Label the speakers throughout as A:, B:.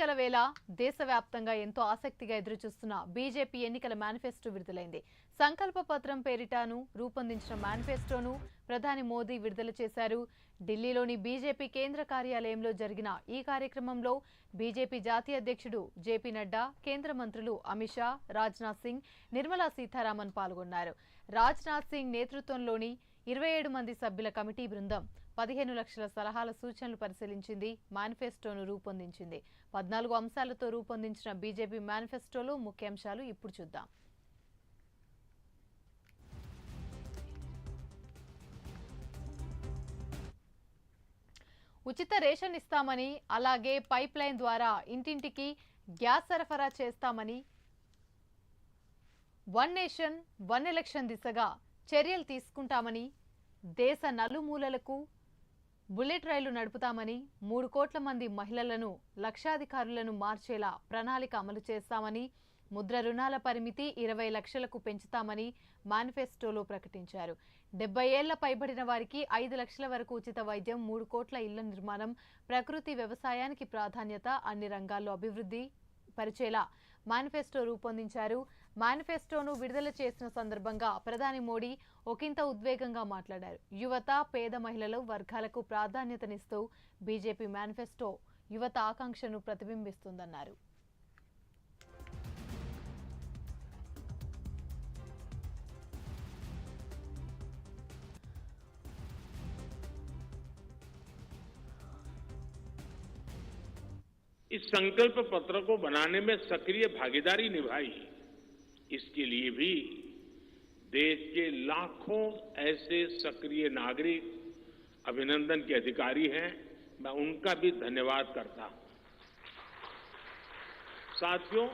A: ఎన్నికల వేళ దేశవ్యాప్తంగా ఎంతో ఆసక్తిగా ఎదురుచూస్తున్న బీజేపీ ఎన్నికల మేనిఫెస్టో విడుదలైంది. సంకల్ప పత్రం పేరిటను రూపొందించిన మేనిఫెస్టోను ప్రధాని మోదీ విడుదల చేశారు. ఢిల్లీలోని బీజేపీ కేంద్ర కార్యాలయంలో జరిగిన ఈ కార్యక్రమంలో బీజేపీ జాతీయ అధ్యక్షుడు జేపీ నడ్డా, కేంద్ర మంత్రులు అమిత్ షా, రాజ్నాథ్ సింగ్, నిర్మలా సీతారామన్ పాల్గొన్నారు. రాజ్నాథ్ సింగ్ నేతృత్వంలోని 27 మంది సభ్యుల కమిటీ బృందం 15 లక్షల సలహాల సూచనలు పరిశీలించింది, మేనిఫెస్టోను రూపొందించింది. 14 అంశాలతో రూపొందించిన బీజేపీ మేనిఫెస్టోలో ముఖ్యాంశాలు ఇప్పుడు చూద్దాం. ఉచిత రేషన్ ఇస్తామని, అలాగే పైప్ లైన్ ద్వారా ఇంటింటికి గ్యాస్ సరఫరా చేస్తామని, వన్ నేషన్ వన్ ఎలక్షన్ దిశగా చర్యలు తీసుకుంటామని, దేశ నలుమూలలకు బుల్లెట్ రైలు నడుపుతామని, 3 కోట్ల మంది మహిళలను లక్షాధికారులను మార్చేలా ప్రణాళిక అమలు చేస్తామని, ముద్ర రుణాల పరిమితి 20 లక్షలకు పెంచుతామని మేనిఫెస్టోలో ప్రకటించారు. 70 ఏళ్ల పైబడిన వారికి 5 లక్షల వరకు ఉచిత వైద్యం, 3 కోట్ల ఇళ్ల నిర్మాణం, ప్రకృతి వ్యవసాయానికి ప్రాధాన్యత, అన్ని రంగాల్లో అభివృద్ధి పరిచేలా మేనిఫెస్టో రూపొందించారు. మేనిఫెస్టోను విడుదల చేసిన సందర్భంగా ప్రధాని మోడీ ఒకంత ఉద్వేగంగా మాట్లాడారు. యువత, పేద మహిళల వర్గాలకు ప్రాధాన్యతనిస్తూ బీజేపీ మేనిఫెస్టో యువత ఆకాంక్షను ప్రతిబింబిస్తుందన్నారు.
B: इस संकल्प पत्र को बनाने में सक्रिय भागीदारी निभाई, इसके लिए भी देश के लाखों ऐसे सक्रिय नागरिक अभिनंदन के अधिकारी हैं, मैं उनका भी धन्यवाद करता हूं। साथियों,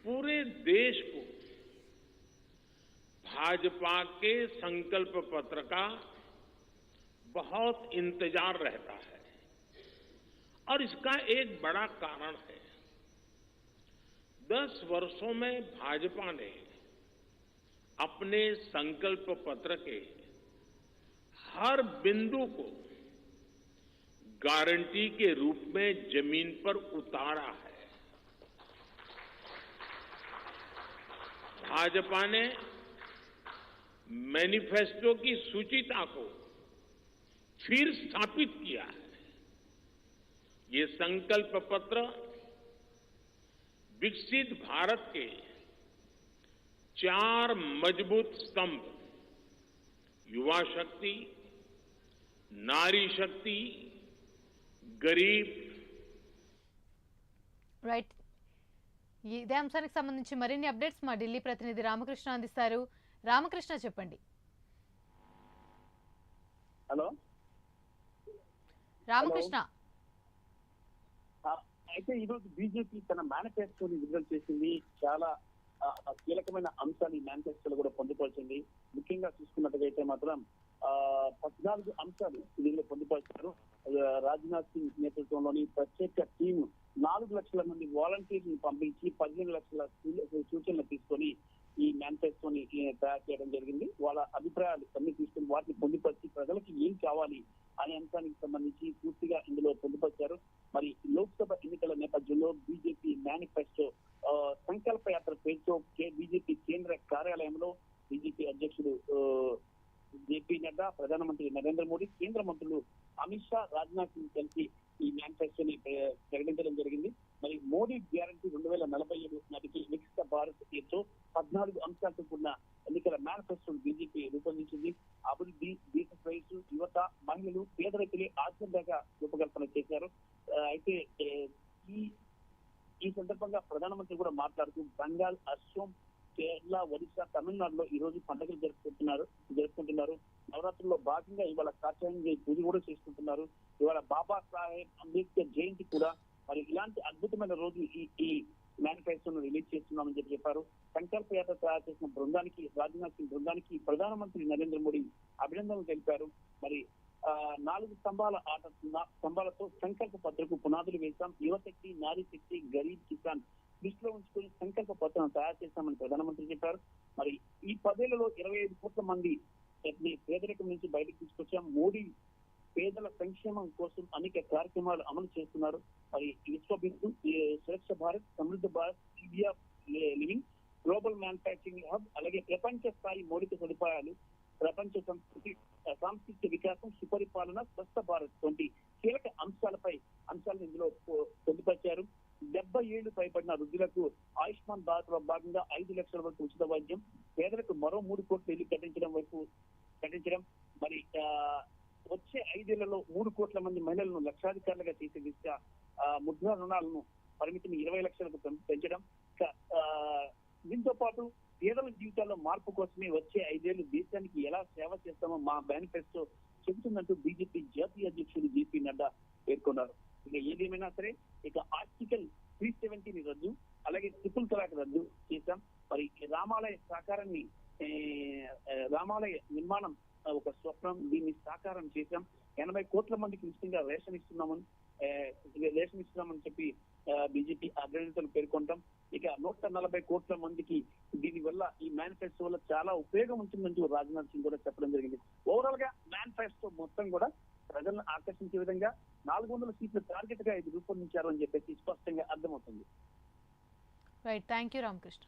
B: पूरे देश को भाजपा के संकल्प पत्र का बहुत इंतजार रहता है और इसका एक बड़ा कारण है, 10 वर्षों में भाजपा ने अपने संकल्प पत्र के हर बिंदु को गारंटी के रूप में जमीन पर उतारा है। भाजपा ने मैनिफेस्टो की सूचिता को फिर स्थापित किया है। ये संकल्प पत्र विकसित भारत के 4 मजबूत स्तंभ, युवा शक्ति, नारी शक्ति, गरीब
A: రైట్ ఇదే అంశానికి సంబంధించి మరిన్ని అప్డేట్స్ మా ఢిల్లీ ప్రతినిధి రామకృష్ణ అందిస్తారు. రామకృష్ణ చెప్పండి.
C: హలో
A: రామకృష్ణ.
C: అయితే ఈరోజు బీజేపీ తన మేనిఫెస్టోని విడుదల చేసింది. చాలా కీలకమైన అంశాలు ఈ మేనిఫెస్టోలో కూడా పొందుపరిచింది. ముఖ్యంగా చూసుకున్నట్టుగైతే మాత్రం 14 అంశాలు దీనిలో పొందుపరిచారు. రాజ్నాథ్ సింగ్ నేతృత్వంలోని ప్రత్యేక టీం 4 లక్షల మంది వాలంటీర్లను పంపించి 15 లక్షల సూచనలు తీసుకొని ఈ మేనిఫెస్టోని తయారు చేయడం జరిగింది. వాళ్ళ అభిప్రాయాలు అన్ని తీసుకుని వాటిని పొందుపరిచి ప్రజలకు ఏం కావాలి అనే అంశానికి సంబంధించి పూర్తిగా ఇందులో పొందుపరిచారు. మరి లోక్సభ ఎన్నికల నేపథ్యంలో బీజేపీ మేనిఫెస్టో సంకల్ప యాత్ర పేరుతో బీజేపీ కేంద్ర కార్యాలయంలో బీజేపీ అధ్యక్షుడు జేపీ నడ్డా, ప్రధానమంత్రి నరేంద్ర మోడీ, కేంద్ర మంత్రులు అమిత్ షా, రాజ్నాథ్ సింగ్ కలిసి ఈ మేనిఫెస్టోని ప్రకటించడం జరిగింది. మరి మోడీ గ్యారంటీ 2047 నాటికి వికసిత భారత్ పేరుతో 14 అంశాలతో కూడిన ఎన్నికల మేనిఫెస్టోను బీజేపీ రూపొందించింది. అభివృద్ధి, దేశ శ్రేయస్సు, యువత, మహిళలు, పేదరికులే ఆచరణగా రూపకల్పన చేశారు. అయితే ఈ సందర్భంగా ప్రధానమంత్రి కూడా మాట్లాడుతూ బెంగాల్, అస్సోం, కేరళ, ఒడిశా, తమిళనాడులో ఈ రోజు పండుగలు జరుపుకుంటున్నారు. నవరాత్రుల్లో భాగంగా ఇవాళ కాత్యాయని పూజ కూడా చేసుకుంటున్నారు. ఇవాళ బాబా సాహెబ్ అంబేద్కర్ జయంతి కూడా. మరి ఇలాంటి అద్భుతమైన రోజు ఈ మేనిఫెస్టోను రిలీజ్ చేస్తున్నామని చెప్పారు. సంకల్ప యాత్ర తయారు చేసిన బృందానికి, రాజ్నాథ్ సింగ్ బృందానికి ప్రధానమంత్రి నరేంద్ర మోడీ అభినందనలు తెలిపారు. మరి 4 స్తంభాలతో సంకల్ప పత్రకు పునాదులు వేశాం. యువశక్తి, నారీ శక్తి, గరీబ్, కిసాన్ దృష్టిలో ఉంచుకుని సంకల్ప పత్రం తయారు చేస్తామని ప్రధానమంత్రి చెప్పారు. మరి ఈ 10 ఏళ్లలో 25 కోట్ల మంది పేదరికం నుంచి బయటకు తీసుకొచ్చాం. మోడీ పేదల సంక్షేమం కోసం అనేక కార్యక్రమాలు అమలు చేస్తున్నారు. మరి విశ్వబిందు, Swachh Bharat, Samriddh Bharat, India living, global manufacturing hub, అలాగే ప్రపంచ స్థాయి మౌలిక సదుపాయాలు, ప్రపంచ సాంస్కృతిక వికాసం, సుపరిపాలన, స్వస్థ భారత్ వంటి కీలక అంశాలను ఇందులో పొందుపరిచారు. 70 ఏళ్లు పైబడిన వృద్ధులకు ఆయుష్మాన్ భారత్ లో భాగంగా 5 లక్షల వరకు ఉచిత వైద్యం, పేదలకు మరో 3 కోట్ల ఇల్లు కట్టించడం, మరి వచ్చే 5 ఏళ్లలో 3 కోట్ల మంది మహిళలను లక్షాధికారులుగా చేసే దిశగా ముద్రా రుణాలను పరిమితిని 20 లక్షలకు పెంచడం. దీంతో పాటు పేదల జీవితాల్లో మార్పు కోసమే వచ్చే 5 ఏళ్లు దేశానికి ఎలా సేవ చేస్తామో మా మేనిఫెస్టో చెబుతుందంటూ బీజేపీ జాతీయ అధ్యక్షుడు జేపీ నడ్డా పేర్కొన్నారు. ఇక ఏదేమైనా సరే ఇక ఆర్టికల్ 370 రద్దు, అలాగే ట్రిపుల్ తలాక్ రద్దు చేశాం. మరి రామాలయ నిర్మాణం ఒక స్వప్నం, దీన్ని సాకారం చేశాం. 80 కోట్ల మందికి ఉచితంగా రేషన్ ఇస్తున్నామని చెప్పి బీజేపీ అగ్రనేతలు పేర్కొంటాం. ఇక 140 కోట్ల మందికి దీని వల్ల ఈ మేనిఫెస్టో వల్ల చాలా ఉపయోగం ఉంటుందంటూ రాజ్నాథ్ సింగ్ కూడా చెప్పడం జరిగింది. ఓవరాల్ గా మేనిఫెస్టో మొత్తం కూడా ప్రజలను ఆకర్షించే విధంగా 400 సీట్ల టార్గెట్ గా ఇది రూపొందించారు అని చెప్పేసి స్పష్టంగా అర్థమవుతుంది.
A: Right, thank you Ramakrishna.